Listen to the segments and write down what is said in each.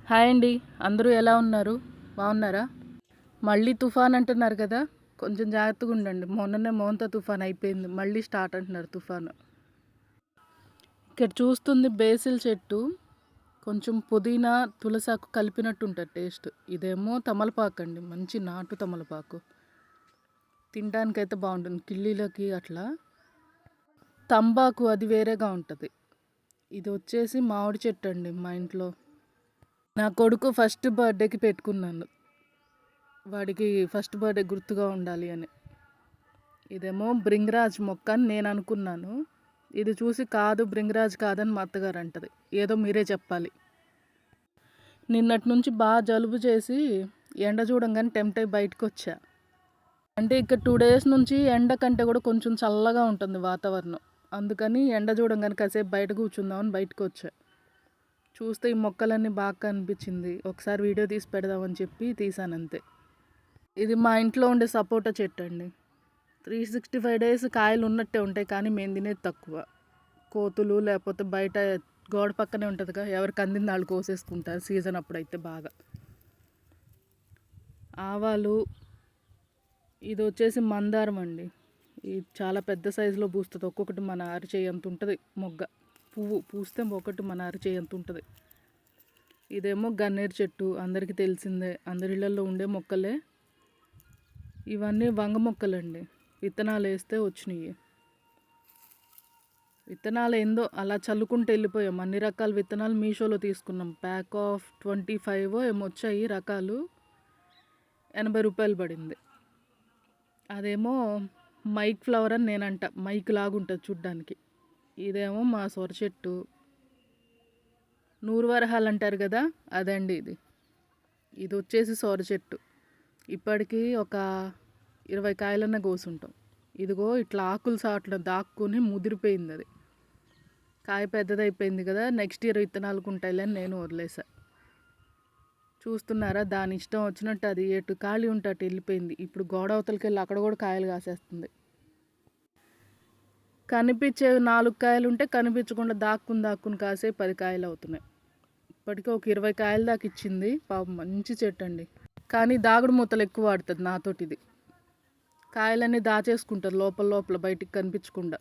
Hi అండి. అందరూ ఎలా ఉన్నారు? బాగున్నారా? మళ్ళీ తుఫాన్ అంటున్నారు కదా, కొంచెం జాగ్రత్తగా ఉండండి. మొన్ననే మోంతా తుఫాన్ అయిపోయింది, మళ్ళీ స్టార్ట్ అంటున్నారు తుఫాను. ఇక్కడ చూస్తుంది బేసిల్ చెట్టు, కొంచెం పుదీనా తులసాకు కలిపినట్టు ఉంటుంది టేస్ట్. ఇదేమో తమలపాకు అండి, మంచి నాటు తమలపాకు. తినడానికైతే బాగుంటుంది, కిళ్ళీలోకి అట్లా. తంబాకు అది వేరేగా ఉంటుంది. ఇది వచ్చేసి మామిడి చెట్టు అండి మా ఇంట్లో. నా కొడుకు ఫస్ట్ బర్త్డేకి పెట్టుకున్నాను, వాడికి ఫస్ట్ బర్త్డే గుర్తుగా ఉండాలి అని. ఇదేమో భృంగరాజ్ మొక్క అని నేను అనుకున్నాను. ఇది చూసి కాదు భృంగరాజ్ కాదని మా అత్తగారు అంటది. ఏదో మీరే చెప్పాలి. నిన్నటి నుంచి బాగా జలుబు చేసి ఎండ చూడంగానే టెంప్ట్ అయి బయటకు వచ్చా. అంటే ఇక్కడ 2 days నుంచి ఎండ కంటే కూడా కొంచెం చల్లగా ఉంటుంది వాతావరణం. అందుకని ఎండ చూడంగానే కాసేపు బయట కూర్చుందామని బయటకు వచ్చా. చూస్తే ఈ మొక్కలన్నీ బాగా కనిపించింది, ఒకసారి వీడియో తీసి పెడదామని చెప్పి తీసాను అంతే. ఇది మా ఇంట్లో ఉండే సపోటా చెట్టు అండి. 365 days కాయలు ఉన్నట్టే ఉంటాయి, కానీ మేము తినేది తక్కువ. కోతులు లేకపోతే బయట గోడ పక్కనే ఉంటుందిగా, ఎవరికి అందింది వాళ్ళు కోసేసుకుంటారు సీజన్ అప్పుడైతే బాగా. ఆవాలు. ఇది వచ్చేసి మందారం అండి. ఇది చాలా పెద్ద సైజులో పూస్తుంది, ఒక్కొక్కటి మన అరిచేయి అంత ఉంటుంది మొగ్గ. పువ్వు పూస్తే ఒకటి మన అరిచేయి అంత ఉంటుంది. ఇదేమో గన్నేరు చెట్టు, అందరికీ తెలిసిందే, అందరి ఇళ్ళల్లో ఉండే మొక్కలే. ఇవన్నీ వంగ మొక్కలండి, విత్తనాలు వేస్తే వచ్చినాయి. విత్తనాలు ఏందో అలా చల్లుకుంటూ వెళ్ళిపోయాం. అన్ని రకాల విత్తనాలు మీషోలో తీసుకున్నాం. ప్యాక్ ఆఫ్ 25 ఏమో వచ్చాయి రకాలు, 80 రూపాయలు పడింది. అదేమో మైక్ ఫ్లవర్ అని నేనంట, మైక్ లాగుంటుంది చూడ్డానికి. ఇదేమో మా సొర చెట్టు, నూరు వరహాలు అంటారు కదా, అదండి ఇది. ఇది వచ్చేసి సొర చెట్టు. ఇప్పటికీ ఒక 20 కాయలన్నా కోసుంటాం. ఇదిగో ఇట్లా ఆకులు సాట్లో దాక్కుని ముదిరిపోయింది అది. కాయ పెద్దదైపోయింది కదా, నెక్స్ట్ ఇయర్ విత్తనాలకు ఉంటాయిలే అని నేను వదిలేసా. చూస్తున్నారా, దాని ఇష్టం వచ్చినట్టు అది ఎటు ఖాళీ ఉంటే అటు వెళ్ళిపోయింది. ఇప్పుడు గోడ అవతలకి వెళ్ళి అక్కడ కూడా కాయలు కాసేస్తుంది. కనిపించే 4 కాయలు ఉంటే కనిపించకుండా దాక్కుని కాసే 10 కాయలు అవుతున్నాయి. ఇప్పటికే ఒక 20 కాయల దాకా ఇచ్చింది. పాపం మంచి చెట్టు అండి, కానీ దాగుడు మూతలు ఎక్కువ వాడుతుంది నాతోటి. ఇది కాయలన్నీ దాచేసుకుంటుంది లోపల లోపల, బయటికి కనిపించకుండా.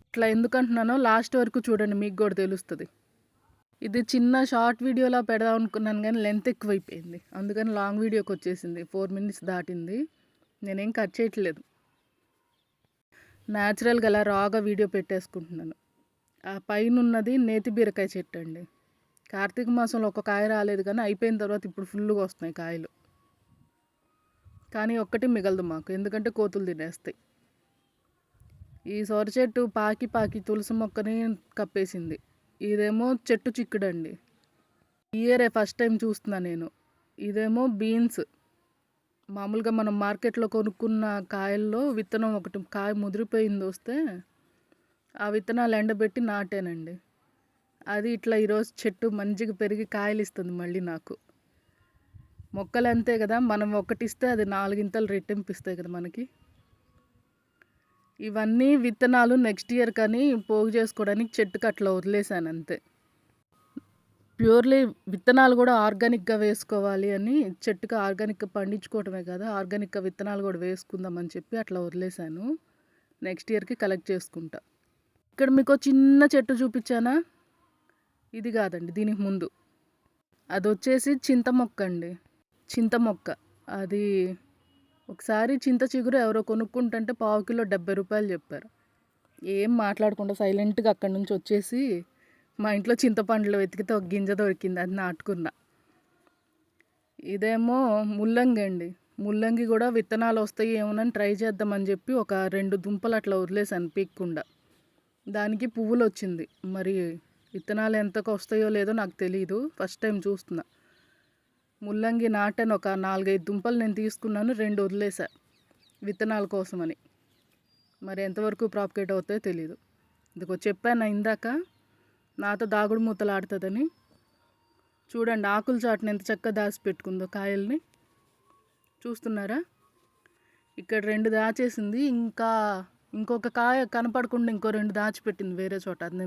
ఇట్లా ఎందుకంటున్నానో లాస్ట్ వరకు చూడండి, మీకు కూడా తెలుస్తుంది. ఇది చిన్న షార్ట్ వీడియోలా పెడదాం అనుకున్నాను, కానీ లెంత్ ఎక్కువైపోయింది, అందుకని లాంగ్ వీడియోకి వచ్చేసింది. 4 minutes దాటింది. నేనేం కట్ చేయట్లేదు, న్యాచురల్గా అలా రాగా వీడియో పెట్టేసుకుంటున్నాను. ఆ పైన ఉన్నది నేతి బీరకాయ చెట్టు అండి. కార్తీక మాసంలో ఒక కాయ రాలేదు, కానీ అయిపోయిన తర్వాత ఇప్పుడు ఫుల్గా వస్తున్నాయి కాయలు. కానీ ఒక్కటి మిగలదు మాకు, ఎందుకంటే కోతులు తినేస్తాయి. ఈ సొర చెట్టు పాకి పాకి తులసి మొక్కని కప్పేసింది. ఇదేమో చెట్టు చిక్కుడండి, ఈ ఇయరే ఫస్ట్ టైం చూస్తున్నా నేను. ఇదేమో బీన్స్. మామూలుగా మనం మార్కెట్లో కొనుక్కున్న కాయల్లో విత్తనం ఒకటి కాయ ముదిరిపోయింది వస్తే ఆ విత్తనాలు ఎండబెట్టి నాటానండి. అది ఇట్లా ఈరోజు చెట్టు మంచిగా పెరిగి కాయలు ఇస్తుంది మళ్ళీ నాకు. మొక్కలు అంతే కదా, మనం ఒకటి ఇస్తే అది 4 ఇంతలు రెట్టింపు ఇస్తాయి కదా మనకి. ఇవన్నీ విత్తనాలు నెక్స్ట్ ఇయర్ కానీ పోగు చేసుకోవడానికి చెట్టుకు అట్లా వదిలేసాను అంతే. ప్యూర్లీ విత్తనాలు కూడా ఆర్గానిక్గా వేసుకోవాలి అని, చెట్టుకు ఆర్గానిక్గా పండించుకోవటమే కదా, ఆర్గానిక్గా విత్తనాలు కూడా వేసుకుందామని చెప్పి అట్లా వదిలేసాను. నెక్స్ట్ ఇయర్కి కలెక్ట్ చేసుకుంటా. ఇక్కడ మీకు చిన్న చెట్టు చూపించానా, ఇది కాదండి దీనికి ముందు. అది వచ్చేసి చింత మొక్క అండి. చింత మొక్క అది ఒకసారి చింత చిగురు ఎవరో కొనుక్కుంటుంటే పావు కిలో 70 రూపాయలు చెప్పారు. ఏం మాట్లాడకుండా సైలెంట్గా అక్కడి నుంచి వచ్చేసి మా ఇంట్లో చింతపండులో వెతికితే ఒక గింజ దొరికింది, అది నాటుకున్నా. ఇదేమో ముల్లంగి అండి. ముల్లంగి కూడా విత్తనాలు వస్తాయి ఏమోనని ట్రై చేద్దామని చెప్పి ఒక 2 దుంపలు అట్లా వదిలేసాను పీక్కుండా. దానికి పువ్వులు వచ్చింది. మరి విత్తనాలు ఎంతకు వస్తాయో లేదో నాకు తెలియదు, ఫస్ట్ టైం చూస్తున్నా. ముల్లంగి నాటాను, ఒక 4-5 దుంపలు నేను తీసుకున్నాను, 2 వదిలేసా విత్తనాల కోసమని. మరి ఎంతవరకు ప్రాపగేట్ అవుతాయో తెలియదు. ఇదిగో చెప్పాను ఇందాక, నాతో దాగుడు మూతలు ఆడుతుందని. చూడండి ఆకుల చాటును ఎంత చక్కగా దాచి పెట్టుకుందో కాయల్ని. చూస్తున్నారా, ఇక్కడ 2 దాచేసింది, ఇంకొక కాయ కనపడకుండా ఇంకో 2 దాచిపెట్టింది వేరే చోట. అది